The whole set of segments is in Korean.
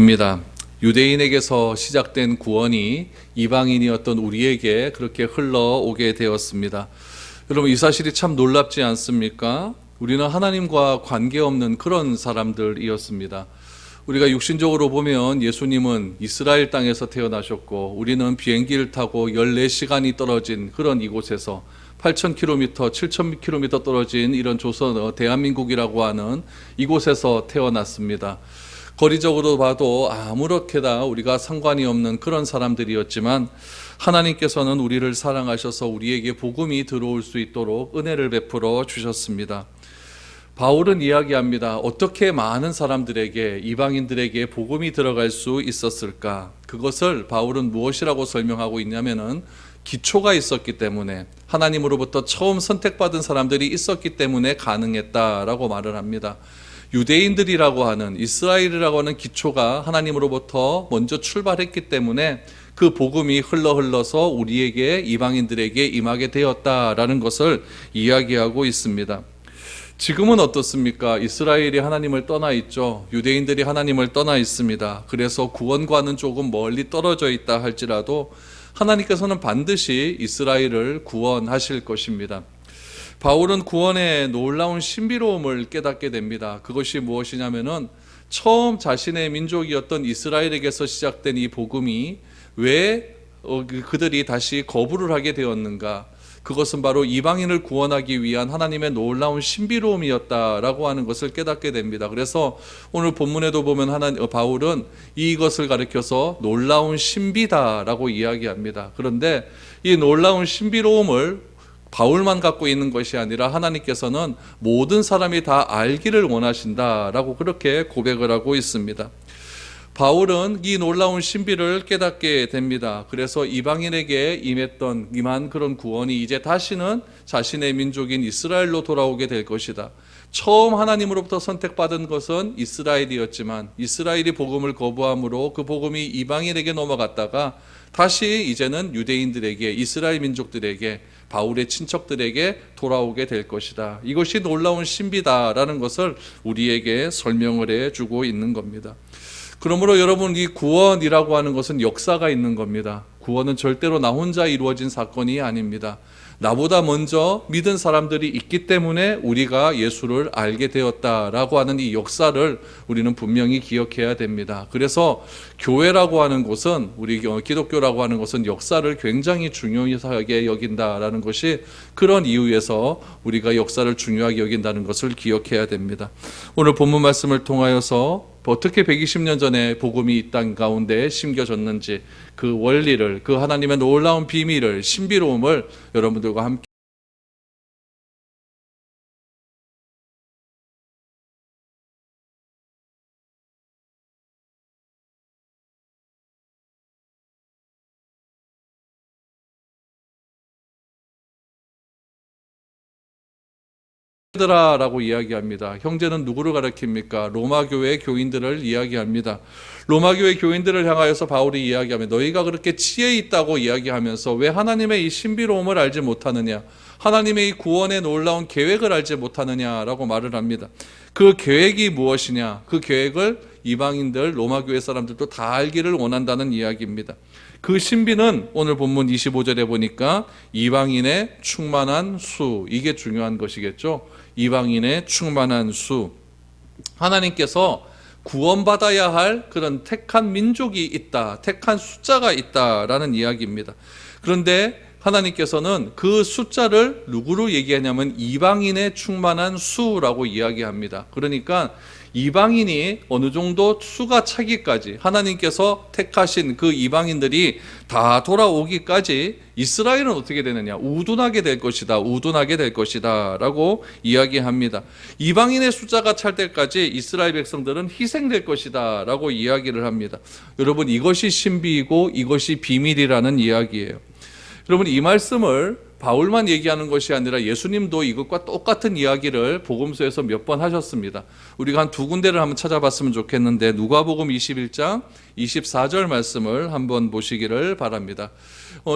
구원입니다. 유대인에게서 시작된 구원이 이방인이었던 우리에게 그렇게 흘러오게 되었습니다. 여러분, 이 사실이 참 놀랍지 않습니까? 우리는 하나님과 관계없는 그런 사람들이었습니다. 우리가 육신적으로 보면 예수님은 이스라엘 땅에서 태어나셨고, 우리는 비행기를 타고 14시간이 떨어진 그런 이곳에서 8,000km, 7,000km 떨어진 이런 조선, 대한민국이라고 하는 이곳에서 태어났습니다. 거리적으로 봐도 아무렇게나 우리가 상관이 없는 그런 사람들이었지만, 하나님께서는 우리를 사랑하셔서 우리에게 복음이 들어올 수 있도록 은혜를 베풀어 주셨습니다. 바울은 이야기합니다. 어떻게 많은 사람들에게, 이방인들에게 복음이 들어갈 수 있었을까? 그것을 바울은 무엇이라고 설명하고 있냐면은 기초가 있었기 때문에, 하나님으로부터 처음 선택받은 사람들이 있었기 때문에 가능했다라고 말을 합니다. 유대인들이라고 하는, 이스라엘이라고 하는 기초가 하나님으로부터 먼저 출발했기 때문에 그 복음이 흘러서 우리에게, 이방인들에게 임하게 되었다라는 것을 이야기하고 있습니다. 지금은 어떻습니까? 이스라엘이 하나님을 떠나 있죠. 유대인들이 하나님을 떠나 있습니다. 그래서 구원과는 조금 멀리 떨어져 있다 할지라도 하나님께서는 반드시 이스라엘을 구원하실 것입니다. 바울은 구원의 놀라운 신비로움을 깨닫게 됩니다. 그것이 무엇이냐면은 처음 자신의 민족이었던 이스라엘에게서 시작된 이 복음이 왜 그들이 다시 거부를 하게 되었는가? 그것은 바로 이방인을 구원하기 위한 하나님의 놀라운 신비로움이었다라고 하는 것을 깨닫게 됩니다. 그래서 오늘 본문에도 보면 바울은 이것을 가리켜서 놀라운 신비다라고 이야기합니다. 그런데 이 놀라운 신비로움을 바울만 갖고 있는 것이 아니라 하나님께서는 모든 사람이 다 알기를 원하신다라고 그렇게 고백을 하고 있습니다. 바울은 이 놀라운 신비를 깨닫게 됩니다. 그래서 이방인에게 임한 그런 구원이 이제 다시는 자신의 민족인 이스라엘로 돌아오게 될 것이다. 처음 하나님으로부터 선택받은 것은 이스라엘이었지만 이스라엘이 복음을 거부함으로 그 복음이 이방인에게 넘어갔다가 다시 이제는 유대인들에게, 이스라엘 민족들에게, 바울의 친척들에게 돌아오게 될 것이다. 이것이 놀라운 신비다라는 것을 우리에게 설명을 해주고 있는 겁니다. 그러므로 여러분, 이 구원이라고 하는 것은 역사가 있는 겁니다. 구원은 절대로 나 혼자 이루어진 사건이 아닙니다. 나보다 먼저 믿은 사람들이 있기 때문에 우리가 예수를 알게 되었다라고 하는 이 역사를 우리는 분명히 기억해야 됩니다. 그래서 교회라고 하는 곳은, 우리 기독교라고 하는 것은 역사를 굉장히 중요하게 여긴다라는 것이, 그런 이유에서 우리가 역사를 중요하게 여긴다는 것을 기억해야 됩니다. 오늘 본문 말씀을 통하여서 어떻게 120년 전에 복음이 이 땅 가운데 심겨졌는지, 그 원리를, 그 하나님의 놀라운 비밀을, 신비로움을 여러분들과 함께 라고 이야기합니다. 형제는 누구를 가리킵니까? 로마교회 교인들을 이야기합니다. 로마교회 교인들을 향하여서 바울이 이야기하면, 너희가 그렇게 지혜 있다고 이야기하면서 왜 하나님의 이 신비로움을 알지 못하느냐, 하나님의 이 구원의 놀라운 계획을 알지 못하느냐라고 말을 합니다. 그 계획이 무엇이냐? 그 계획을 이방인들, 로마교회 사람들도 다 알기를 원한다는 이야기입니다. 그 신비는 오늘 본문 25절에 보니까 이방인의 충만한 수, 이게 중요한 것이겠죠. 이방인의 충만한 수. 하나님께서 구원받아야 할 그런 택한 민족이 있다, 택한 숫자가 있다라는 이야기입니다. 그런데 하나님께서는 그 숫자를 누구로 얘기하냐면 이방인의 충만한 수라고 이야기합니다. 그러니까 이방인이 어느 정도 수가 차기까지, 하나님께서 택하신 그 이방인들이 다 돌아오기까지 이스라엘은 어떻게 되느냐? 우둔하게 될 것이다, 우둔하게 될 것이다 라고 이야기합니다. 이방인의 숫자가 찰 때까지 이스라엘 백성들은 희생될 것이다 라고 이야기를 합니다. 여러분, 이것이 신비이고 이것이 비밀이라는 이야기예요. 여러분, 이 말씀을 바울만 얘기하는 것이 아니라 예수님도 이것과 똑같은 이야기를 복음서에서 몇 번 하셨습니다. 우리가 한 두 군데를 한번 찾아봤으면 좋겠는데 누가복음 21장 24절 말씀을 한번 보시기를 바랍니다.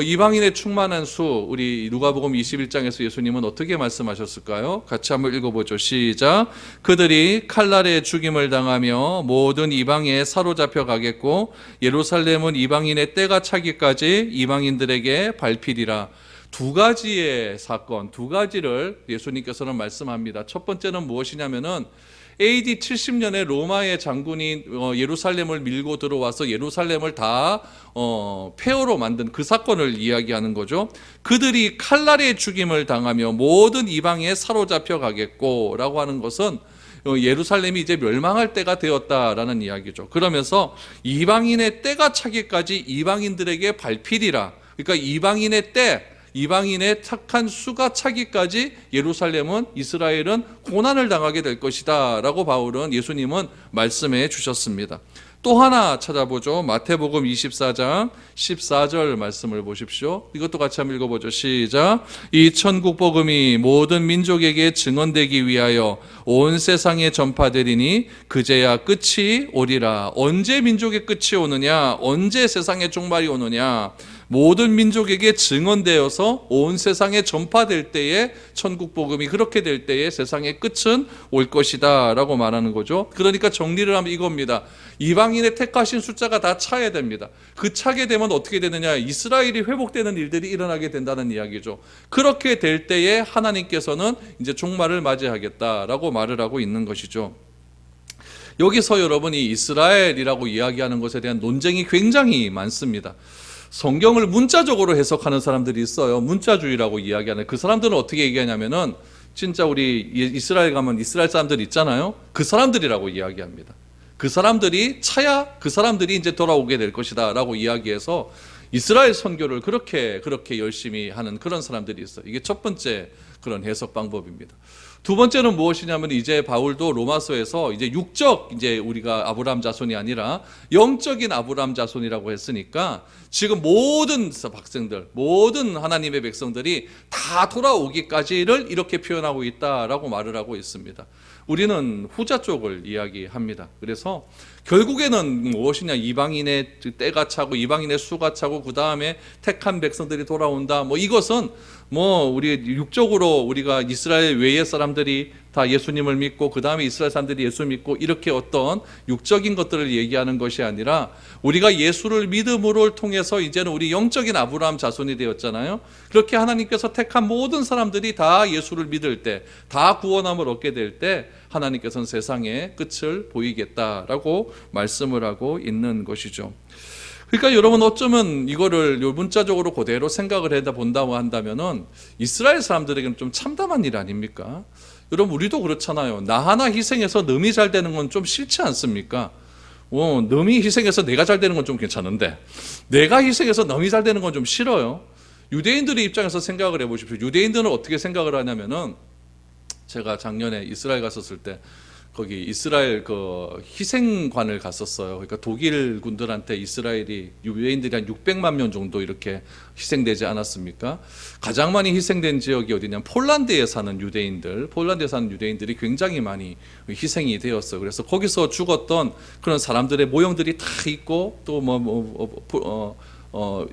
이방인의 충만한 수, 우리 누가복음 21장에서 예수님은 어떻게 말씀하셨을까요? 같이 한번 읽어보죠. 시작. 그들이 칼날에 죽임을 당하며 모든 이방에 사로잡혀 가겠고 예루살렘은 이방인의 때가 차기까지 이방인들에게 밟히리라. 두 가지의 사건, 두 가지를 예수님께서는 말씀합니다. 첫 번째는 무엇이냐면은 AD 70년에 로마의 장군이 예루살렘을 밀고 들어와서 예루살렘을 다 폐허로 만든 그 사건을 이야기하는 거죠. 그들이 칼날에 죽임을 당하며 모든 이방에 사로잡혀 가겠고 라고 하는 것은 예루살렘이 이제 멸망할 때가 되었다라는 이야기죠. 그러면서 이방인의 때가 차기까지 이방인들에게 밟히리라. 그러니까 이방인의 착한 수가 차기까지 예루살렘은, 이스라엘은 고난을 당하게 될 것이다 라고 바울은, 예수님은 말씀해 주셨습니다. 또 하나 찾아보죠. 마태복음 24장 14절 말씀을 보십시오. 이것도 같이 한번 읽어보죠. 시작. 이 천국 복음이 모든 민족에게 증언되기 위하여 온 세상에 전파되리니 그제야 끝이 오리라. 언제 민족의 끝이 오느냐? 언제 세상의 종말이 오느냐? 모든 민족에게 증언되어서 온 세상에 전파될 때에, 천국 복음이 그렇게 될 때에 세상의 끝은 올 것이다 라고 말하는 거죠. 그러니까 정리를 하면 이겁니다. 이방인의 택하신 숫자가 다 차야 됩니다. 그 차게 되면 어떻게 되느냐? 이스라엘이 회복되는 일들이 일어나게 된다는 이야기죠. 그렇게 될 때에 하나님께서는 이제 종말을 맞이하겠다라고 말을 하고 있는 것이죠. 여기서 여러분이 이스라엘이라고 이야기하는 것에 대한 논쟁이 굉장히 많습니다. 성경을 문자적으로 해석하는 사람들이 있어요. 문자주의라고 이야기하는. 그 사람들은 어떻게 얘기하냐면은 진짜 우리 이스라엘 가면 이스라엘 사람들 있잖아요. 그 사람들이라고 이야기합니다. 그 사람들이 차야 그 사람들이 이제 돌아오게 될 것이다 라고 이야기해서 이스라엘 선교를 그렇게 열심히 하는 그런 사람들이 있어요. 이게 첫 번째 그런 해석 방법입니다. 두 번째는 무엇이냐면 이제 바울도 로마서에서 이제 육적, 이제 우리가 아브라함 자손이 아니라 영적인 아브라함 자손이라고 했으니까 지금 모든 백성들, 모든 하나님의 백성들이 다 돌아오기까지를 이렇게 표현하고 있다라고 말을 하고 있습니다. 우리는 후자 쪽을 이야기합니다. 그래서 결국에는 무엇이냐? 이방인의 때가 차고 이방인의 수가 차고 그 다음에 택한 백성들이 돌아온다. 이것은 우리 육적으로 우리가 이스라엘 외의 사람들이 다 예수님을 믿고 그 다음에 이스라엘 사람들이 예수 믿고 이렇게 어떤 육적인 것들을 얘기하는 것이 아니라 우리가 예수를 믿음으로 통해서 이제는 우리 영적인 아브라함 자손이 되었잖아요. 그렇게 하나님께서 택한 모든 사람들이 다 예수를 믿을 때, 다 구원함을 얻게 될 때 하나님께서는 세상의 끝을 보이겠다라고 말씀을 하고 있는 것이죠. 그러니까 여러분 어쩌면 이거를 문자적으로 그대로 생각을 해 본다고 한다면은 이스라엘 사람들에게는 좀 참담한 일 아닙니까? 여러분 우리도 그렇잖아요. 나 하나 희생해서 남이 잘 되는 건 좀 싫지 않습니까? 남이 희생해서 내가 잘 되는 건 좀 괜찮은데 내가 희생해서 남이 잘 되는 건 좀 싫어요. 유대인들의 입장에서 생각을 해보십시오. 유대인들은 어떻게 생각을 하냐면은 제가 작년에 이스라엘 갔었을 때 거기 이스라엘 그 희생관을 갔었어요. 그러니까 독일 군들한테 이스라엘이 유대인들이 한 600만 명 정도 이렇게 희생되지 않았습니까? 가장 많이 희생된 지역이 어디냐면 폴란드에 사는 유대인들이 굉장히 많이 희생이 되었어요. 그래서 거기서 죽었던 그런 사람들의 모형들이 다 있고 또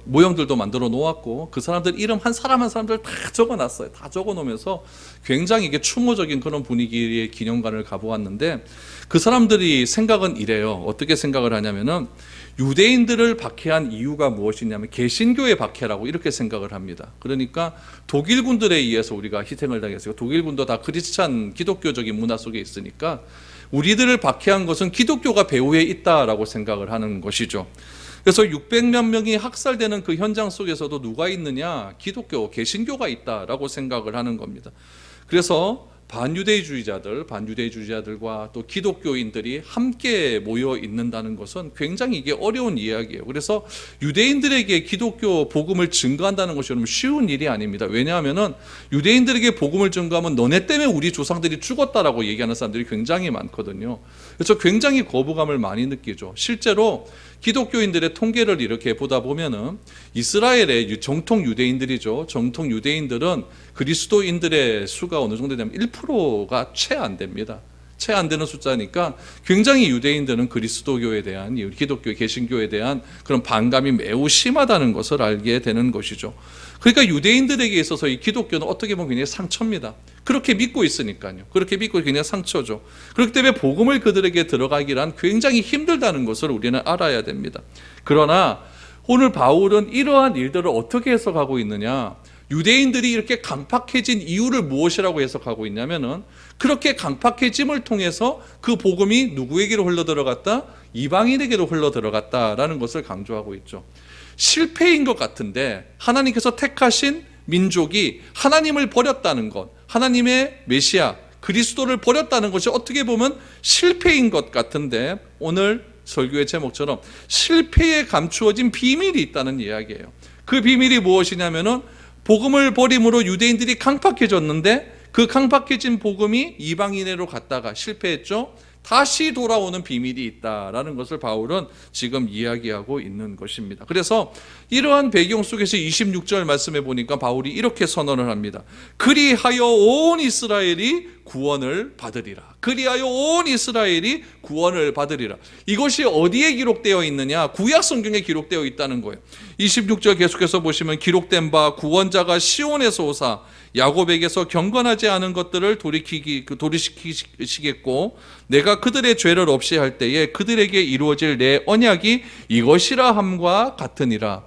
모형들도 만들어 놓았고 그 사람들 이름 한 사람들 다 적어놨어요. 다 적어놓으면서 굉장히 이게 추모적인 그런 분위기의 기념관을 가보았는데 그 사람들이 생각은 이래요. 어떻게 생각을 하냐면은 유대인들을 박해한 이유가 무엇이냐면 개신교의 박해라고 이렇게 생각을 합니다. 그러니까 독일군들에 의해서 우리가 희생을 당했어요. 독일군도 다 크리스찬 기독교적인 문화 속에 있으니까 우리들을 박해한 것은 기독교가 배후에 있다라고 생각을 하는 것이죠. 그래서 600만 명이 학살되는 그 현장 속에서도 누가 있느냐? 기독교, 개신교가 있다라고 생각을 하는 겁니다. 그래서 반유대주의자들과 또 기독교인들이 함께 모여 있는다는 것은 굉장히 이게 어려운 이야기예요. 그래서 유대인들에게 기독교 복음을 증거한다는 것이 여러분 쉬운 일이 아닙니다. 왜냐하면은 유대인들에게 복음을 증거하면 너네 때문에 우리 조상들이 죽었다라고 얘기하는 사람들이 굉장히 많거든요. 그래서 굉장히 거부감을 많이 느끼죠. 실제로 기독교인들의 통계를 이렇게 보다 보면은 이스라엘의 정통 유대인들이죠. 정통 유대인들은 그리스도인들의 수가 어느 정도 되면 1%가 채 안 됩니다. 채 안 되는 숫자니까 굉장히 유대인들은 그리스도교에 대한, 기독교 개신교에 대한 그런 반감이 매우 심하다는 것을 알게 되는 것이죠. 그러니까 유대인들에게 있어서 이 기독교는 어떻게 보면 굉장히 상처입니다. 그렇게 믿고 있으니까요. 그렇게 믿고 그냥 상처죠. 그렇기 때문에 복음을 그들에게 들어가기란 굉장히 힘들다는 것을 우리는 알아야 됩니다. 그러나 오늘 바울은 이러한 일들을 어떻게 해석하고 있느냐? 유대인들이 이렇게 강팍해진 이유를 무엇이라고 해석하고 있냐면은 그렇게 강팍해짐을 통해서 그 복음이 누구에게로 흘러들어갔다? 이방인에게로 흘러들어갔다라는 것을 강조하고 있죠. 실패인 것 같은데 하나님께서 택하신 민족이 하나님을 버렸다는 것, 하나님의 메시아 그리스도를 버렸다는 것이 어떻게 보면 실패인 것 같은데 오늘 설교의 제목처럼 실패에 감추어진 비밀이 있다는 이야기예요. 그 비밀이 무엇이냐면은 복음을 버림으로 유대인들이 강팍해졌는데 그 강팍해진 복음이 이방인으로 갔다가 실패했죠. 다시 돌아오는 비밀이 있다라는 것을 바울은 지금 이야기하고 있는 것입니다. 그래서 이러한 배경 속에서 26절 말씀해 보니까 바울이 이렇게 선언을 합니다. 그리하여 온 이스라엘이 구원을 받으리라. 그리하여 온 이스라엘이 구원을 받으리라. 이것이 어디에 기록되어 있느냐? 구약 성경에 기록되어 있다는 거예요. 26절 계속해서 보시면 기록된 바 구원자가 시온에서 오사 야곱에게서 경건하지 않은 것들을 도리시키시겠고 내가 그들의 죄를 없이 할 때에 그들에게 이루어질 내 언약이 이것이라 함과 같으니라.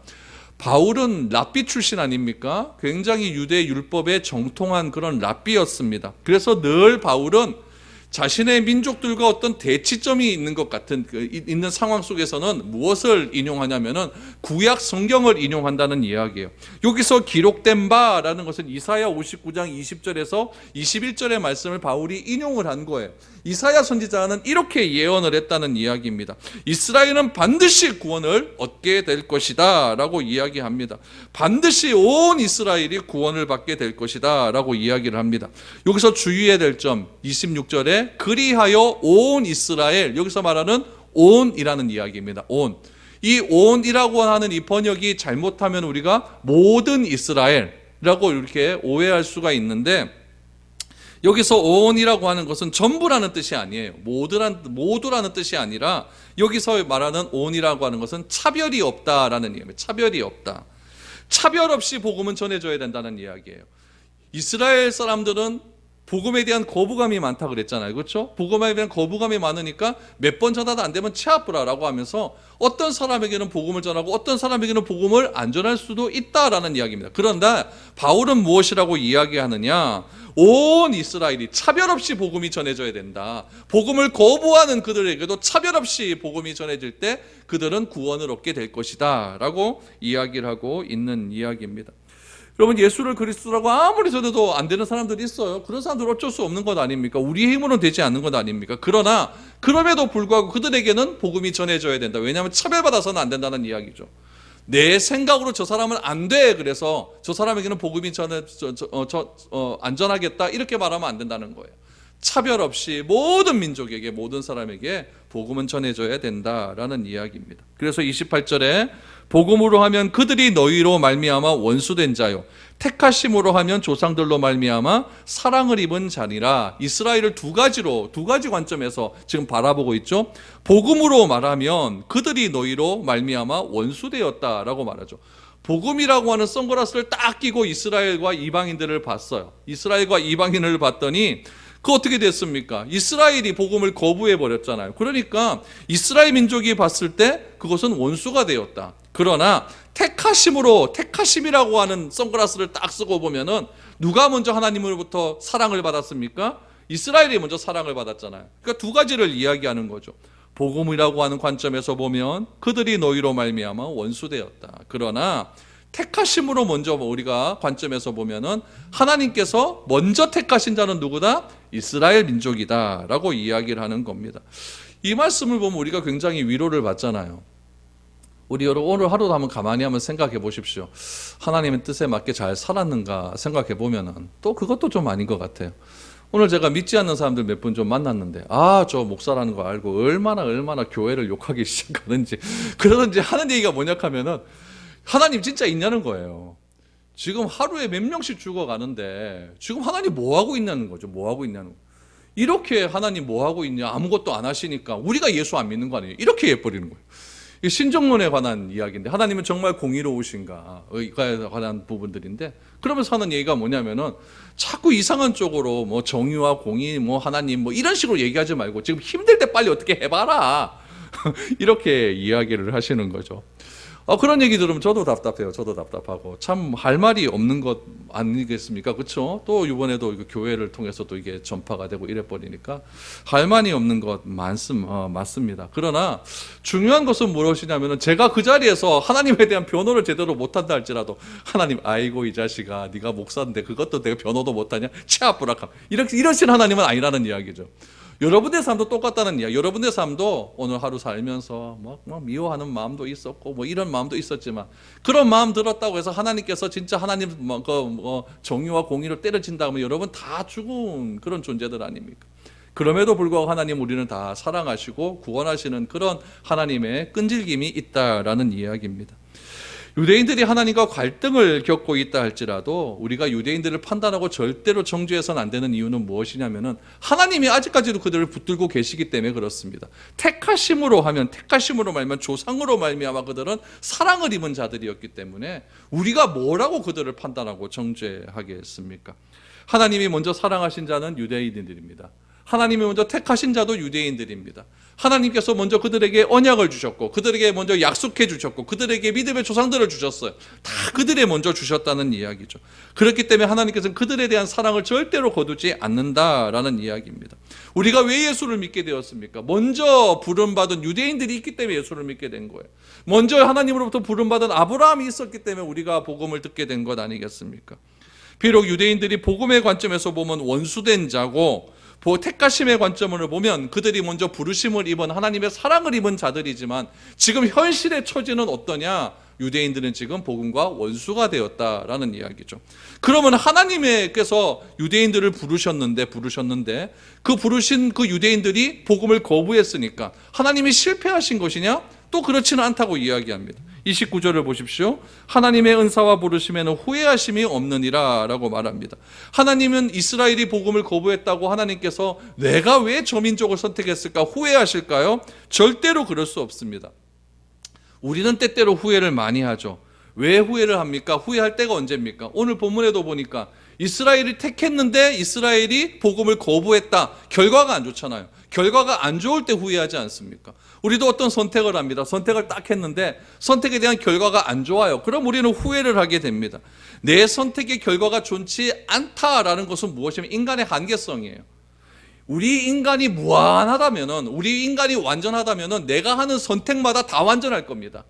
바울은 랍비 출신 아닙니까? 굉장히 유대 율법에 정통한 그런 랍비였습니다. 그래서 늘 바울은 자신의 민족들과 어떤 대치점이 있는 것 같은 있는 상황 속에서는 무엇을 인용하냐면은 구약 성경을 인용한다는 이야기예요. 여기서 기록된 바라는 것은 이사야 59장 20절에서 21절의 말씀을 바울이 인용을 한 거예요. 이사야 선지자는 이렇게 예언을 했다는 이야기입니다. 이스라엘은 반드시 구원을 얻게 될 것이다 라고 이야기합니다. 반드시 온 이스라엘이 구원을 받게 될 것이다 라고 이야기를 합니다. 여기서 주의해야 될 점 26절에 그리하여 온 이스라엘, 여기서 말하는 온이라는 이야기입니다. 온. 이 온이라고 하는 이 번역이 잘못하면 우리가 모든 이스라엘이라고 이렇게 오해할 수가 있는데 여기서 온이라고 하는 것은 전부라는 뜻이 아니에요. 모두라는 뜻이 아니라 여기서 말하는 온이라고 하는 것은 차별이 없다라는 이야기입니다. 차별이 없다. 차별 없이 복음은 전해져야 된다는 이야기예요. 이스라엘 사람들은 복음에 대한 거부감이 많다 그랬잖아요. 그렇죠? 복음에 대한 거부감이 많으니까 몇 번 전하도 안 되면 체아프라라고 하면서 어떤 사람에게는 복음을 전하고 어떤 사람에게는 복음을 안 전할 수도 있다라는 이야기입니다. 그런데 바울은 무엇이라고 이야기하느냐? 온 이스라엘이 차별 없이 복음이 전해져야 된다. 복음을 거부하는 그들에게도 차별 없이 복음이 전해질 때 그들은 구원을 얻게 될 것이다 라고 이야기를 하고 있는 이야기입니다. 여러분, 예수를 그리스도라고 아무리 전해도 안 되는 사람들이 있어요. 그런 사람들은 어쩔 수 없는 것 아닙니까? 우리의 힘으로는 되지 않는 것 아닙니까? 그러나 그럼에도 불구하고 그들에게는 복음이 전해져야 된다. 왜냐하면 차별받아서는 안 된다는 이야기죠. 내 생각으로 저 사람은 안 돼. 그래서 저 사람에게는 복음이 안 전하겠다. 이렇게 말하면 안 된다는 거예요. 차별 없이 모든 민족에게, 모든 사람에게 복음은 전해져야 된다라는 이야기입니다. 그래서 28절에 복음으로 하면 그들이 너희로 말미암아 원수된 자요 택하심으로 하면 조상들로 말미암아 사랑을 입은 자니라. 이스라엘을 두 가지 관점에서 지금 바라보고 있죠. 복음으로 말하면 그들이 너희로 말미암아 원수되었다라고 말하죠. 복음이라고 하는 선글라스를 딱 끼고 이스라엘과 이방인들을 봤어요. 이스라엘과 이방인을 봤더니 그 어떻게 됐습니까? 이스라엘이 복음을 거부해 버렸잖아요. 그러니까 이스라엘 민족이 봤을 때 그것은 원수가 되었다. 그러나 택하심이라고 하는 선글라스를 딱 쓰고 보면은 누가 먼저 하나님으로부터 사랑을 받았습니까? 이스라엘이 먼저 사랑을 받았잖아요. 그러니까 두 가지를 이야기하는 거죠. 복음이라고 하는 관점에서 보면 그들이 너희로 말미암아 원수되었다. 그러나 택하심으로 먼저 우리가 관점에서 보면은 하나님께서 먼저 택하신 자는 누구다? 이스라엘 민족이다라고 이야기를 하는 겁니다. 이 말씀을 보면 우리가 굉장히 위로를 받잖아요. 우리 여러분 오늘 하루도 한번 가만히 한번 생각해 보십시오. 하나님의 뜻에 맞게 잘 살았는가 생각해 보면은 또 그것도 좀 아닌 것 같아요. 오늘 제가 믿지 않는 사람들 몇 분 좀 만났는데 저 목사라는 거 알고 얼마나 교회를 욕하기 시작하는지 그러든지 하는 얘기가 뭐냐 하면은 하나님 진짜 있냐는 거예요. 지금 하루에 몇 명씩 죽어가는데 지금 하나님 뭐 하고 있냐는 거죠. 뭐 하고 있냐는 거. 이렇게 하나님 뭐 하고 있냐 아무것도 안 하시니까 우리가 예수 안 믿는 거 아니에요. 이렇게 해버리는 거예요. 이게 신정론에 관한 이야기인데 하나님은 정말 공의로우신가에 관한 부분들인데 그러면서 하는 얘기가 뭐냐면은 자꾸 이상한 쪽으로 뭐 정의와 공의 뭐 하나님 뭐 이런 식으로 얘기하지 말고 지금 힘들 때 빨리 어떻게 해봐라 이렇게 이야기를 하시는 거죠. 그런 얘기 들으면 저도 답답해요. 저도 답답하고 참 할 말이 없는 것 아니겠습니까? 그렇죠? 또 이번에도 교회를 통해서 또 이게 전파가 되고 이래 버리니까 할 말이 없는 것 맞습니다. 그러나 중요한 것은 무엇이냐면은 제가 그 자리에서 하나님에 대한 변호를 제대로 못한다 할지라도 하나님 아이고 이 자식아 네가 목사인데 그것도 내가 변호도 못하냐? 치아부락함 이러신 하나님은 아니라는 이야기죠. 여러분의 삶도 똑같다는 이야기. 여러분의 삶도 오늘 하루 살면서 미워하는 마음도 있었고 뭐 이런 마음도 있었지만 그런 마음 들었다고 해서 하나님께서 진짜 하나님 정의와 공의를 때려친다고 하면 여러분 다 죽은 그런 존재들 아닙니까? 그럼에도 불구하고 하나님 우리는 다 사랑하시고 구원하시는 그런 하나님의 끈질김이 있다라는 이야기입니다. 유대인들이 하나님과 갈등을 겪고 있다 할지라도 우리가 유대인들을 판단하고 절대로 정죄해서는 안 되는 이유는 무엇이냐면은 하나님이 아직까지도 그들을 붙들고 계시기 때문에 그렇습니다. 택하심으로 말미암아 조상으로 말미암아 그들은 사랑을 입은 자들이었기 때문에 우리가 뭐라고 그들을 판단하고 정죄하겠습니까? 하나님이 먼저 사랑하신 자는 유대인들입니다. 하나님이 먼저 택하신 자도 유대인들입니다. 하나님께서 먼저 그들에게 언약을 주셨고 그들에게 먼저 약속해 주셨고 그들에게 믿음의 조상들을 주셨어요. 다 그들에 먼저 주셨다는 이야기죠. 그렇기 때문에 하나님께서는 그들에 대한 사랑을 절대로 거두지 않는다라는 이야기입니다. 우리가 왜 예수를 믿게 되었습니까? 먼저 부름받은 유대인들이 있기 때문에 예수를 믿게 된 거예요. 먼저 하나님으로부터 부름받은 아브라함이 있었기 때문에 우리가 복음을 듣게 된 것 아니겠습니까? 비록 유대인들이 복음의 관점에서 보면 원수된 자고 택하심의 관점으로 보면 그들이 먼저 부르심을 입은 하나님의 사랑을 입은 자들이지만 지금 현실의 처지는 어떠냐? 유대인들은 지금 복음과 원수가 되었다라는 이야기죠. 그러면 하나님께서 유대인들을 부르셨는데 그 부르신 그 유대인들이 복음을 거부했으니까 하나님이 실패하신 것이냐? 또 그렇지는 않다고 이야기합니다. 29절을 보십시오. 하나님의 은사와 부르심에는 후회하심이 없느니라 라고 말합니다. 하나님은 이스라엘이 복음을 거부했다고 하나님께서 내가 왜 저 민족을 선택했을까 후회하실까요? 절대로 그럴 수 없습니다. 우리는 때때로 후회를 많이 하죠. 왜 후회를 합니까? 후회할 때가 언제입니까? 오늘 본문에도 보니까 이스라엘이 택했는데 이스라엘이 복음을 거부했다. 결과가 안 좋잖아요. 결과가 안 좋을 때 후회하지 않습니까? 우리도 어떤 선택을 합니다. 선택을 딱 했는데 선택에 대한 결과가 안 좋아요. 그럼 우리는 후회를 하게 됩니다. 내 선택의 결과가 좋지 않다라는 것은 무엇이냐면 인간의 한계성이에요. 우리 인간이 무한하다면은, 우리 인간이 완전하다면은 내가 하는 선택마다 다 완전할 겁니다.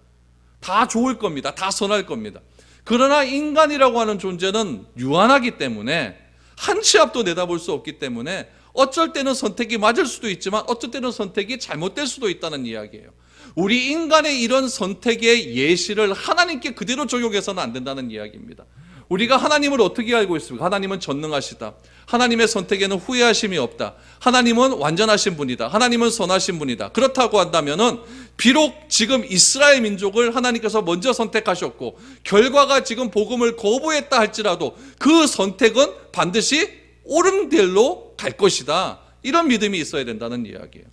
다 좋을 겁니다. 다 선할 겁니다. 그러나 인간이라고 하는 존재는 유한하기 때문에 한 치 앞도 내다볼 수 없기 때문에 어쩔 때는 선택이 맞을 수도 있지만 어쩔 때는 선택이 잘못될 수도 있다는 이야기예요. 우리 인간의 이런 선택의 예시를 하나님께 그대로 적용해서는 안 된다는 이야기입니다. 우리가 하나님을 어떻게 알고 있습니까? 하나님은 전능하시다. 하나님의 선택에는 후회하심이 없다. 하나님은 완전하신 분이다. 하나님은 선하신 분이다. 그렇다고 한다면은 비록 지금 이스라엘 민족을 하나님께서 먼저 선택하셨고 결과가 지금 복음을 거부했다 할지라도 그 선택은 반드시 옳은 길로 갈 것이다. 이런 믿음이 있어야 된다는 이야기예요.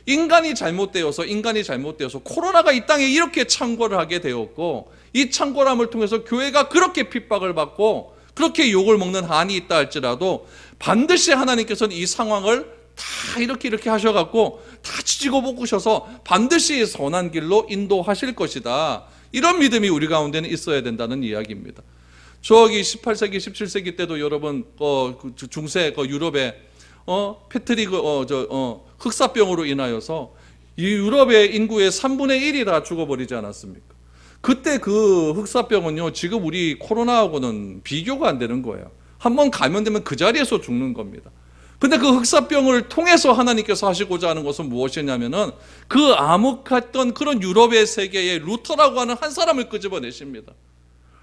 인간이 잘못되어서 코로나가 이 땅에 이렇게 창궐을 하게 되었고 이 창궐함을 통해서 교회가 그렇게 핍박을 받고 그렇게 욕을 먹는 한이 있다 할지라도 반드시 하나님께서는 이 상황을 다 이렇게 하셔갖고 다 지지고 볶으셔서 반드시 선한 길로 인도하실 것이다. 이런 믿음이 우리 가운데는 있어야 된다는 이야기입니다. 저기 18세기, 17세기 때도 여러분 중세 유럽에 패트릭 흑사병으로 인하여서 이 유럽의 인구의 3분의 1이 다 죽어버리지 않았습니까? 그때 그 흑사병은요, 지금 우리 코로나하고는 비교가 안 되는 거예요. 한번 감염되면 그 자리에서 죽는 겁니다. 근데 그 흑사병을 통해서 하나님께서 하시고자 하는 것은 무엇이냐면은 그 암흑했던 그런 유럽의 세계에 루터라고 하는 한 사람을 끄집어내십니다.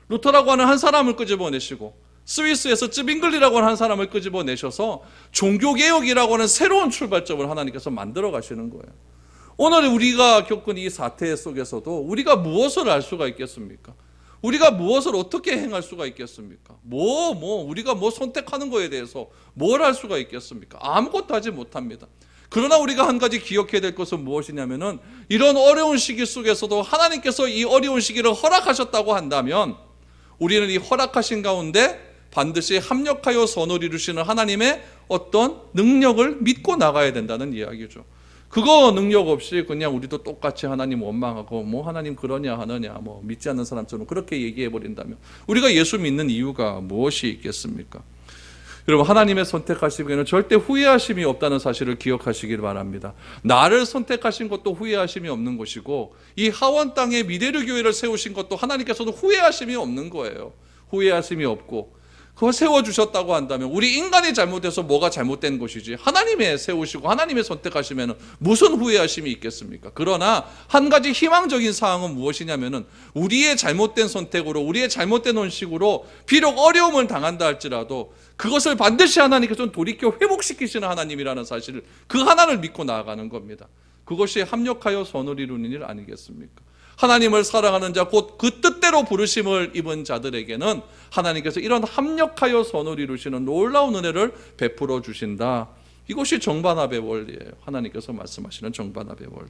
루터라고 하는 한 사람을 끄집어내시고 스위스에서 쯔빙글리라고 하는 한 사람을 끄집어내셔서 종교개혁이라고 하는 새로운 출발점을 하나님께서 만들어 가시는 거예요. 오늘 우리가 겪은 이 사태 속에서도 우리가 무엇을 알 수가 있겠습니까? 우리가 무엇을 어떻게 행할 수가 있겠습니까? 우리가 선택하는 거에 대해서 뭘 할 수가 있겠습니까? 아무것도 하지 못합니다. 그러나 우리가 한 가지 기억해야 될 것은 무엇이냐면은 이런 어려운 시기 속에서도 하나님께서 이 어려운 시기를 허락하셨다고 한다면 우리는 이 허락하신 가운데 반드시 합력하여 선을 이루시는 하나님의 어떤 능력을 믿고 나가야 된다는 이야기죠. 그거 능력 없이 그냥 우리도 똑같이 하나님 원망하고 하나님 그러냐 하느냐 믿지 않는 사람처럼 그렇게 얘기해 버린다면 우리가 예수 믿는 이유가 무엇이 있겠습니까? 여러분, 하나님의 선택하시기에는 절대 후회하심이 없다는 사실을 기억하시길 바랍니다. 나를 선택하신 것도 후회하심이 없는 것이고 이 하원 땅에 미래를 교회를 세우신 것도 하나님께서도 후회하심이 없는 거예요. 후회하심이 없고 그거 세워주셨다고 한다면 우리 인간이 잘못해서 뭐가 잘못된 것이지 하나님의 세우시고 하나님의 선택하시면 무슨 후회하심이 있겠습니까? 그러나 한 가지 희망적인 사항은 무엇이냐면은 우리의 잘못된 선택으로 우리의 잘못된 원칙으로 비록 어려움을 당한다 할지라도 그것을 반드시 하나님께서는 돌이켜 회복시키시는 하나님이라는 사실을 그 하나를 믿고 나아가는 겁니다. 그것이 합력하여 선을 이루는 일 아니겠습니까? 하나님을 사랑하는 자 곧 그 뜻대로 부르심을 입은 자들에게는 하나님께서 이런 합력하여 선을 이루시는 놀라운 은혜를 베풀어 주신다. 이것이 정반합의 원리예요. 하나님께서 말씀하시는 정반합의 원리.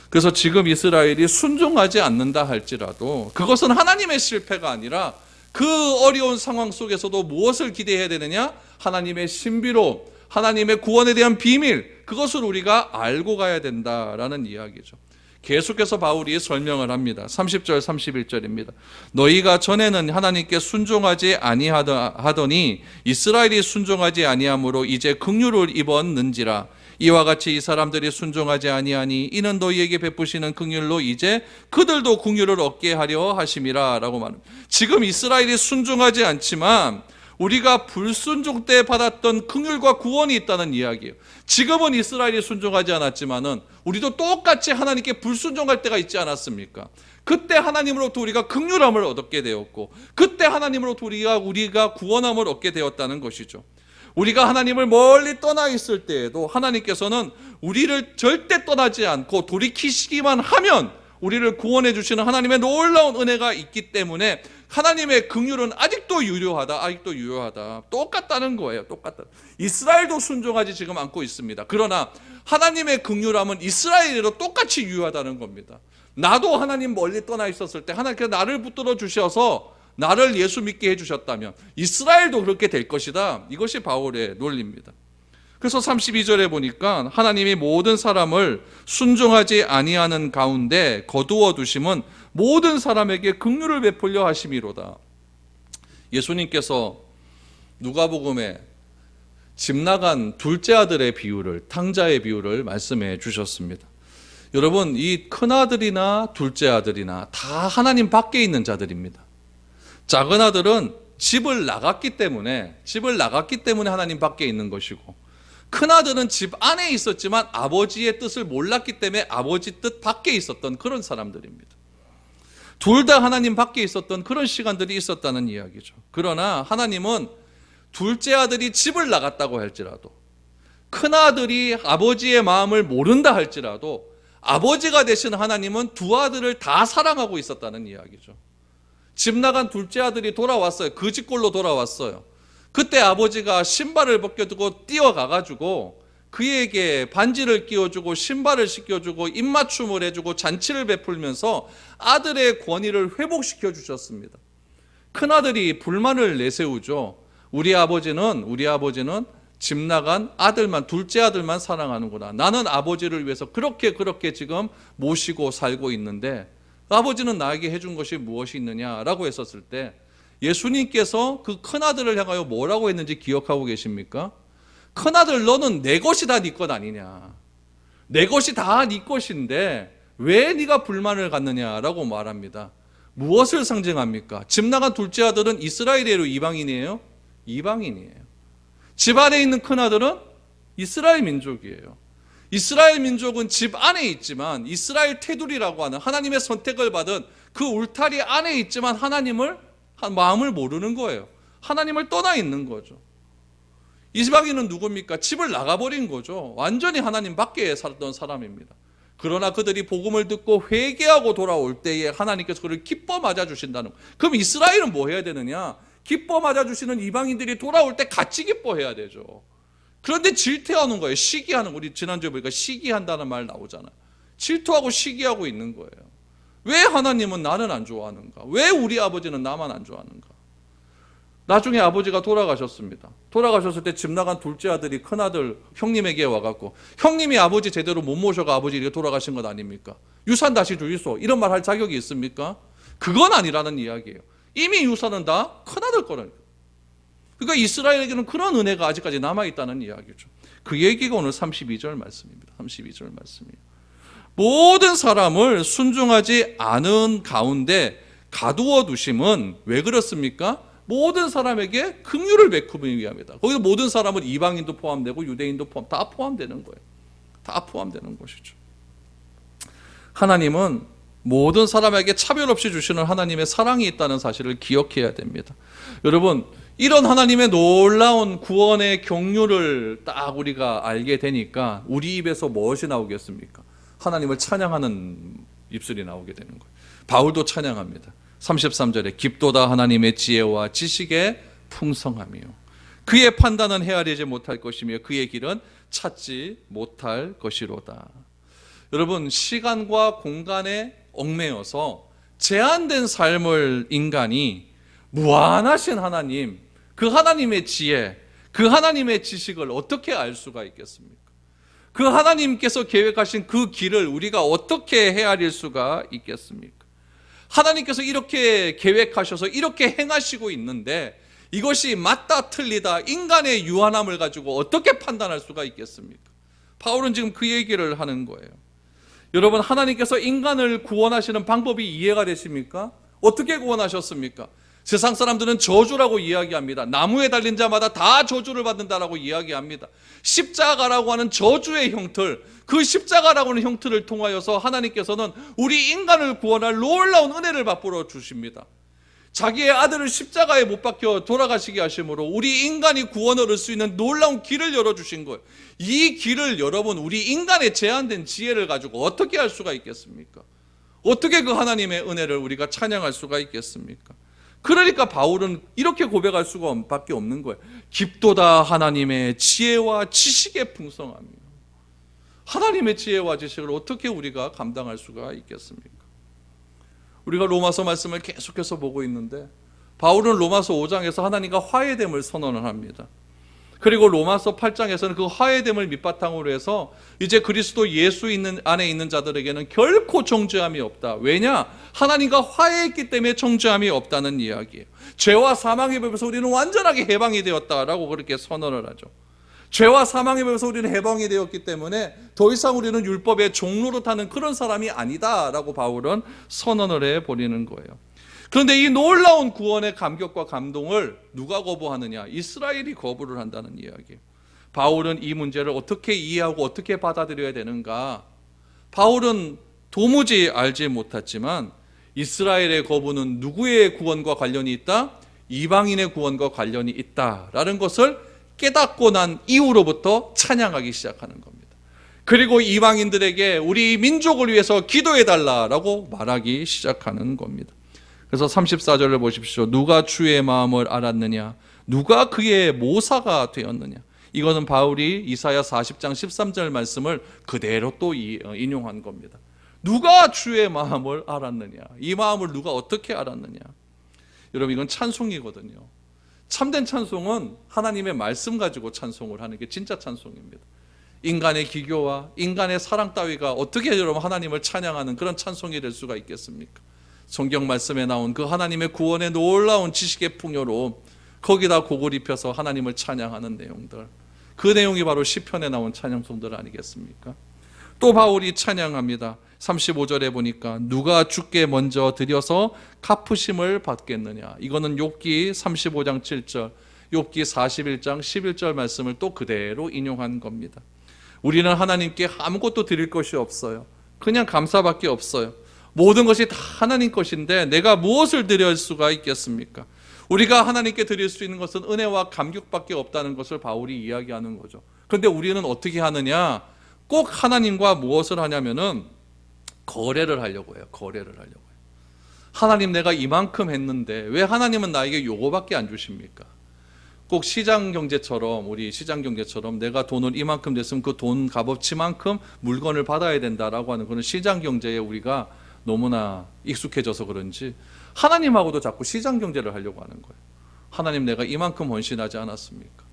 그래서 지금 이스라엘이 순종하지 않는다 할지라도 그것은 하나님의 실패가 아니라 그 어려운 상황 속에서도 무엇을 기대해야 되느냐? 하나님의 신비로움, 하나님의 구원에 대한 비밀, 그것을 우리가 알고 가야 된다라는 이야기죠. 계속해서 바울이 설명을 합니다. 30절 31절입니다. 너희가 전에는 하나님께 순종하지 아니하더니 이스라엘이 순종하지 아니함으로 이제 긍휼을 입었는지라. 이와 같이 이 사람들이 순종하지 아니하니 이는 너희에게 베푸시는 긍휼로 이제 그들도 긍휼을 얻게 하려 하심이라 라고 말합니다. 지금 이스라엘이 순종하지 않지만 우리가 불순종 때 받았던 긍휼과 구원이 있다는 이야기예요. 지금은 이스라엘이 순종하지 않았지만은 우리도 똑같이 하나님께 불순종할 때가 있지 않았습니까? 그때 하나님으로부터 우리가 긍휼함을 얻게 되었고 그때 하나님으로부터 우리가 구원함을 얻게 되었다는 것이죠. 우리가 하나님을 멀리 떠나 있을 때에도 하나님께서는 우리를 절대 떠나지 않고 돌이키시기만 하면 우리를 구원해 주시는 하나님의 놀라운 은혜가 있기 때문에 하나님의 긍휼은 아직도 유효하다. 똑같다는 거예요. 똑같다. 이스라엘도 순종하지 지금 않고 있습니다. 그러나 하나님의 긍휼함은 이스라엘에도 똑같이 유효하다는 겁니다. 나도 하나님 멀리 떠나 있었을 때 하나님께서 나를 붙들어 주셔서 나를 예수 믿게 해주셨다면 이스라엘도 그렇게 될 것이다. 이것이 바울의 논리입니다. 그래서 32절에 보니까 하나님이 모든 사람을 순종하지 아니하는 가운데 거두어 두심은 모든 사람에게 긍휼을 베풀려 하심이로다. 예수님께서 누가복음에 집 나간 둘째 아들의 비유를, 탕자의 비유를 말씀해 주셨습니다. 여러분, 이 큰아들이나 둘째 아들이나 다 하나님 밖에 있는 자들입니다. 작은 아들은 집을 나갔기 때문에 하나님 밖에 있는 것이고, 큰아들은 집 안에 있었지만 아버지의 뜻을 몰랐기 때문에 아버지 뜻 밖에 있었던 그런 사람들입니다. 둘 다 하나님 밖에 있었던 그런 시간들이 있었다는 이야기죠. 그러나 하나님은 둘째 아들이 집을 나갔다고 할지라도, 큰아들이 아버지의 마음을 모른다 할지라도 아버지가 되신 하나님은 두 아들을 다 사랑하고 있었다는 이야기죠. 집 나간 둘째 아들이 돌아왔어요. 그 집골로 돌아왔어요. 그때 아버지가 신발을 벗겨두고 뛰어가가지고 그에게 반지를 끼워주고 신발을 씻겨주고 입맞춤을 해주고 잔치를 베풀면서 아들의 권위를 회복시켜 주셨습니다. 큰아들이 불만을 내세우죠. 우리 아버지는 집 나간 아들만, 둘째 아들만 사랑하는구나. 나는 아버지를 위해서 그렇게 지금 모시고 살고 있는데 아버지는 나에게 해준 것이 무엇이 있느냐라고 했었을 때 예수님께서 그 큰아들을 향하여 뭐라고 했는지 기억하고 계십니까? 큰아들, 너는 내 것이 다 네 것 아니냐. 내 것이 다 네 것인데 왜 네가 불만을 갖느냐라고 말합니다. 무엇을 상징합니까? 집 나간 둘째 아들은 이스라엘이에요, 이방인이에요? 이방인이에요. 집 안에 있는 큰 아들은 이스라엘 민족이에요. 이스라엘 민족은 집 안에 있지만 이스라엘 테두리라고 하는 하나님의 선택을 받은 그 울타리 안에 있지만 하나님을 마음을 모르는 거예요. 하나님을 떠나 있는 거죠. 이방인은 누굽니까? 집을 나가버린 거죠. 완전히 하나님 밖에 살던 사람입니다. 그러나 그들이 복음을 듣고 회개하고 돌아올 때에 하나님께서 그를 기뻐 맞아주신다는 거예요. 그럼 이스라엘은 뭐 해야 되느냐? 기뻐 맞아주시는 이방인들이 돌아올 때 같이 기뻐해야 되죠. 그런데 질투하는 거예요. 시기하는, 우리 지난주에 보니까 시기한다는 말 나오잖아요. 질투하고 시기하고 있는 거예요. 왜 하나님은 나는 안 좋아하는가? 왜 우리 아버지는 나만 안 좋아하는가? 나중에 아버지가 돌아가셨습니다. 돌아가셨을 때 집 나간 둘째 아들이 큰아들 형님에게 와갖고, 형님이 아버지 제대로 못 모셔가 아버지 이렇게 돌아가신 것 아닙니까? 유산 다시 주이소, 이런 말 할 자격이 있습니까? 그건 아니라는 이야기예요. 이미 유산은 다 큰아들 거라니까. 그러니까 이스라엘에게는 그런 은혜가 아직까지 남아있다는 이야기죠. 그 얘기가 오늘 32절 말씀입니다. 32절 말씀이에요. 모든 사람을 순종하지 않은 가운데 가두어 두심은 왜 그렇습니까? 모든 사람에게 긍휼을 베푸기 위함이다. 거기서 모든 사람은 이방인도 포함되고 유대인도 다 포함되는 거예요. 다 포함되는 것이죠. 하나님은 모든 사람에게 차별 없이 주시는 하나님의 사랑이 있다는 사실을 기억해야 됩니다. 여러분, 이런 하나님의 놀라운 구원의 경륜을 딱 우리가 알게 되니까 우리 입에서 무엇이 나오겠습니까? 하나님을 찬양하는 입술이 나오게 되는 거예요. 바울도 찬양합니다. 33절에 깊도다 하나님의 지혜와 지식의 풍성함이요, 그의 판단은 헤아리지 못할 것이며 그의 길은 찾지 못할 것이로다. 여러분, 시간과 공간에 얽매여서 제한된 삶을 인간이 무한하신 하나님, 그 하나님의 지혜, 그 하나님의 지식을 어떻게 알 수가 있겠습니까? 그 하나님께서 계획하신 그 길을 우리가 어떻게 헤아릴 수가 있겠습니까? 하나님께서 이렇게 계획하셔서 이렇게 행하시고 있는데 이것이 맞다 틀리다 인간의 유한함을 가지고 어떻게 판단할 수가 있겠습니까? 바울은 지금 그 얘기를 하는 거예요. 여러분, 하나님께서 인간을 구원하시는 방법이 이해가 되십니까? 어떻게 구원하셨습니까? 세상 사람들은 저주라고 이야기합니다. 나무에 달린 자마다 다 저주를 받는다라고 이야기합니다. 십자가라고 하는 저주의 형틀, 그 십자가라고 하는 형틀을 통하여서 하나님께서는 우리 인간을 구원할 놀라운 은혜를 베풀어 주십니다. 자기의 아들을 십자가에 못 박혀 돌아가시게 하심으로 우리 인간이 구원을 얻을 수 있는 놀라운 길을 열어주신 거예요. 이 길을 여러분, 우리 인간의 제한된 지혜를 가지고 어떻게 할 수가 있겠습니까? 어떻게 그 하나님의 은혜를 우리가 찬양할 수가 있겠습니까? 그러니까 바울은 이렇게 고백할 수가 밖에 없는 거예요. 깊도다 하나님의 지혜와 지식의 풍성함이요. 하나님의 지혜와 지식을 어떻게 우리가 감당할 수가 있겠습니까? 우리가 로마서 말씀을 계속해서 보고 있는데 바울은 로마서 5장에서 하나님과 화해됨을 선언을 합니다. 그리고 로마서 8장에서는 그 화해됨을 밑바탕으로 해서 이제 그리스도 예수 안에 있는 자들에게는 결코 정죄함이 없다. 왜냐? 하나님과 화해했기 때문에 정죄함이 없다는 이야기예요. 죄와 사망의 법에서 우리는 완전하게 해방이 되었다라고 그렇게 선언을 하죠. 죄와 사망의 법에서 우리는 해방이 되었기 때문에 더 이상 우리는 율법의 종로로 타는 그런 사람이 아니다라고 바울은 선언을 해버리는 거예요. 그런데 이 놀라운 구원의 감격과 감동을 누가 거부하느냐? 이스라엘이 거부를 한다는 이야기예요. 바울은 이 문제를 어떻게 이해하고 어떻게 받아들여야 되는가? 바울은 도무지 알지 못했지만 이스라엘의 거부는 누구의 구원과 관련이 있다? 이방인의 구원과 관련이 있다라는 것을 깨닫고 난 이후로부터 찬양하기 시작하는 겁니다. 그리고 이방인들에게 우리 민족을 위해서 기도해달라고 말하기 시작하는 겁니다. 그래서 34절을 보십시오. 누가 주의 마음을 알았느냐? 누가 그의 모사가 되었느냐? 이거는 바울이 이사야 40장 13절 말씀을 그대로 또 인용한 겁니다. 누가 주의 마음을 알았느냐? 이 마음을 누가 어떻게 알았느냐? 여러분, 이건 찬송이거든요. 참된 찬송은 하나님의 말씀 가지고 찬송을 하는 게 진짜 찬송입니다. 인간의 기교와 인간의 사랑 따위가 어떻게 여러분 하나님을 찬양하는 그런 찬송이 될 수가 있겠습니까? 성경 말씀에 나온 그 하나님의 구원의 놀라운 지식의 풍요로 거기다 곡을 입혀서 하나님을 찬양하는 내용들, 그 내용이 바로 시편에 나온 찬양송들 아니겠습니까? 또 바울이 찬양합니다. 35절에 보니까 누가 주께 먼저 드려서 갚으심을 받겠느냐. 이거는 욥기 35장 7절, 욥기 41장 11절 말씀을 또 그대로 인용한 겁니다. 우리는 하나님께 아무것도 드릴 것이 없어요. 그냥 감사밖에 없어요. 모든 것이 다 하나님 것인데 내가 무엇을 드릴 수가 있겠습니까? 우리가 하나님께 드릴 수 있는 것은 은혜와 감격밖에 없다는 것을 바울이 이야기하는 거죠. 그런데 우리는 어떻게 하느냐? 꼭 하나님과 무엇을 하냐면은 거래를 하려고 해요. 거래를 하려고 해요. 하나님, 내가 이만큼 했는데 왜 하나님은 나에게 요거밖에 안 주십니까? 꼭 시장 경제처럼, 우리 시장 경제처럼 내가 돈을 이만큼 냈으면 그 돈 값어치만큼 물건을 받아야 된다라고 하는 그런 시장 경제에 우리가 너무나 익숙해져서 그런지 하나님하고도 자꾸 시장 경제를 하려고 하는 거예요. 하나님, 내가 이만큼 헌신하지 않았습니까?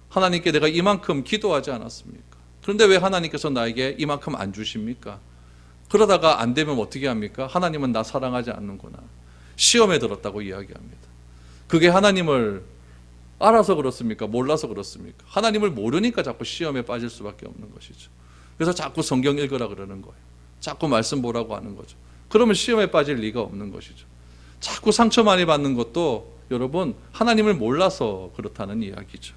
하나님께 내가 이만큼 기도하지 않았습니까? 그런데 왜 하나님께서 나에게 이만큼 안 주십니까? 그러다가 안 되면 어떻게 합니까? 하나님은 나 사랑하지 않는구나. 시험에 들었다고 이야기합니다. 그게 하나님을 알아서 그렇습니까? 몰라서 그렇습니까? 하나님을 모르니까 자꾸 시험에 빠질 수밖에 없는 것이죠. 그래서 자꾸 성경 읽으라 그러는 거예요. 자꾸 말씀 보라고 하는 거죠. 그러면 시험에 빠질 리가 없는 것이죠. 자꾸 상처 많이 받는 것도 여러분 하나님을 몰라서 그렇다는 이야기죠.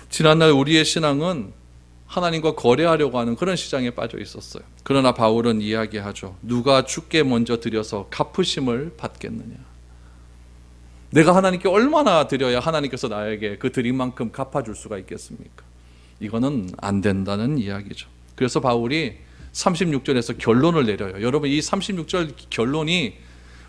지난날 우리의 신앙은 하나님과 거래하려고 하는 그런 시장에 빠져 있었어요. 그러나 바울은 이야기하죠. 누가 주께 먼저 드려서 갚으심을 받겠느냐. 내가 하나님께 얼마나 드려야 하나님께서 나에게 그 드린 만큼 갚아줄 수가 있겠습니까? 이거는 안 된다는 이야기죠. 그래서 바울이 36절에서 결론을 내려요. 여러분, 이 36절 결론이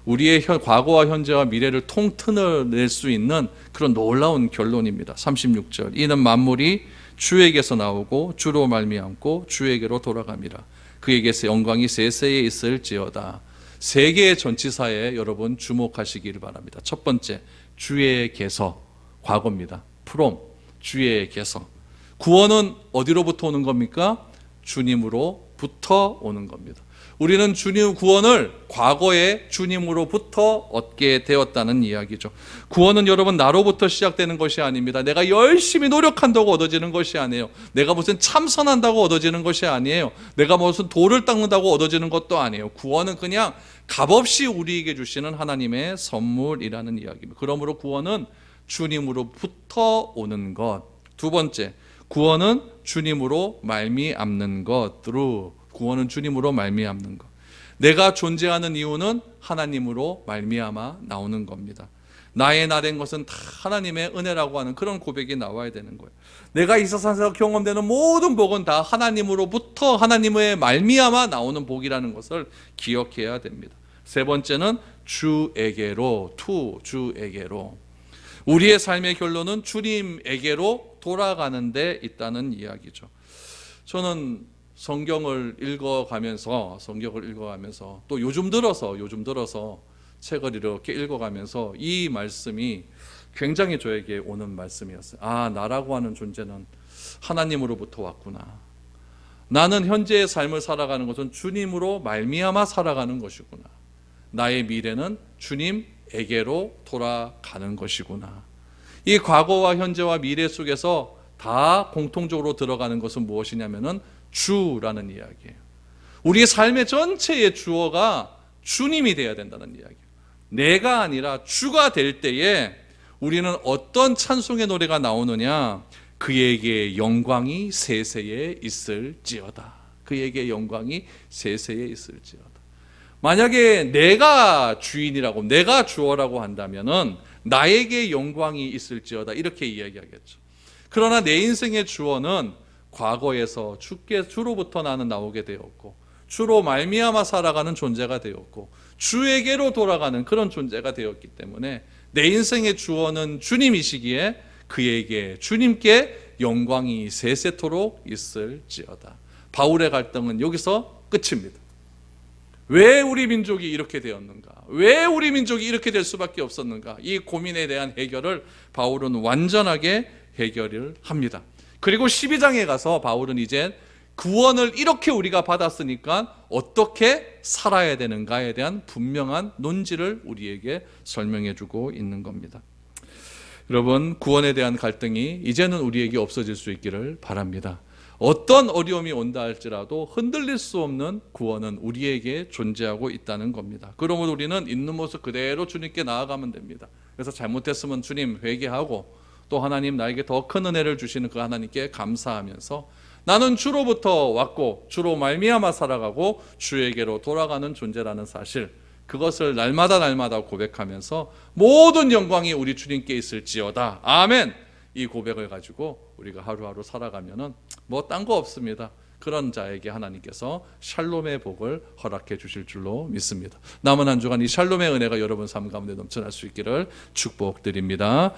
우리의 과거와 현재와 미래를 통틀어 낼 수 있는 그런 놀라운 결론입니다. 36절. 이는 만물이 주에게서 나오고 주로 말미암고 주에게로 돌아갑니다. 그에게서 영광이 세세에 있을지어다. 세 개의 전치사에 여러분 주목하시길 바랍니다. 첫 번째, 주에게서, 과거입니다. from, 주에게서. 구원은 어디로부터 오는 겁니까? 주님으로부터 오는 겁니다. 우리는 주님 구원을 과거에 주님으로부터 얻게 되었다는 이야기죠. 구원은 여러분 나로부터 시작되는 것이 아닙니다. 내가 열심히 노력한다고 얻어지는 것이 아니에요. 내가 무슨 참선한다고 얻어지는 것이 아니에요. 내가 무슨 돌을 닦는다고 얻어지는 것도 아니에요. 구원은 그냥 값없이 우리에게 주시는 하나님의 선물이라는 이야기입니다. 그러므로 구원은 주님으로부터 오는 것. 두 번째, 구원은 주님으로 말미암는 것으로, 구원은 주님으로 말미암는 것. 내가 존재하는 이유는 하나님으로 말미암아 나오는 겁니다. 나의 나된 것은 다 하나님의 은혜라고 하는 그런 고백이 나와야 되는 거예요. 내가 이 세상에서 경험되는 모든 복은 다 하나님으로부터, 하나님의 말미암아 나오는 복이라는 것을 기억해야 됩니다. 세 번째는 주에게로, 주에게로. 우리의 삶의 결론은 주님에게로 돌아가는 데 있다는 이야기죠. 저는 성경을 읽어가면서 또 요즘 들어서 책을 이렇게 읽어가면서 이 말씀이 굉장히 저에게 오는 말씀이었어요. 아, 나라고 하는 존재는 하나님으로부터 왔구나. 나는 현재의 삶을 살아가는 것은 주님으로 말미암아 살아가는 것이구나. 나의 미래는 주님에게로 돌아가는 것이구나. 이 과거와 현재와 미래 속에서 다 공통적으로 들어가는 것은 무엇이냐면은 주라는 이야기예요. 우리의 삶의 전체의 주어가 주님이 되어야 된다는 이야기예요. 내가 아니라 주가 될 때에 우리는 어떤 찬송의 노래가 나오느냐? 그에게 영광이 세세에 있을지어다. 그에게 영광이 세세에 있을지어다. 만약에 내가 주인이라고, 내가 주어라고 한다면은 나에게 영광이 있을지어다 이렇게 이야기하겠죠. 그러나 내 인생의 주어는 과거에서 주로부터 나는 나오게 되었고, 주로 말미암아 살아가는 존재가 되었고, 주에게로 돌아가는 그런 존재가 되었기 때문에 내 인생의 주어는 주님이시기에 그에게, 주님께 영광이 세세토록 있을지어다. 바울의 갈등은 여기서 끝입니다. 왜 우리 민족이 이렇게 되었는가? 왜 우리 민족이 이렇게 될 수밖에 없었는가? 이 고민에 대한 해결을 바울은 완전하게 해결을 합니다. 그리고 12장에 가서 바울은 이제 구원을 이렇게 우리가 받았으니까 어떻게 살아야 되는가에 대한 분명한 논지를 우리에게 설명해 주고 있는 겁니다. 여러분, 구원에 대한 갈등이 이제는 우리에게 없어질 수 있기를 바랍니다. 어떤 어려움이 온다 할지라도 흔들릴 수 없는 구원은 우리에게 존재하고 있다는 겁니다. 그러므로 우리는 있는 모습 그대로 주님께 나아가면 됩니다. 그래서 잘못했으면 주님 회개하고 또 하나님 나에게 더 큰 은혜를 주시는 그 하나님께 감사하면서 나는 주로부터 왔고 주로 말미암아 살아가고 주에게로 돌아가는 존재라는 사실, 그것을 날마다 고백하면서 모든 영광이 우리 주님께 있을지어다. 아멘. 이 고백을 가지고 우리가 하루하루 살아가면은 뭐 딴 거 없습니다. 그런 자에게 하나님께서 샬롬의 복을 허락해 주실 줄로 믿습니다. 남은 한 주간 이 샬롬의 은혜가 여러분 삶 가운데 넘쳐날 수 있기를 축복드립니다.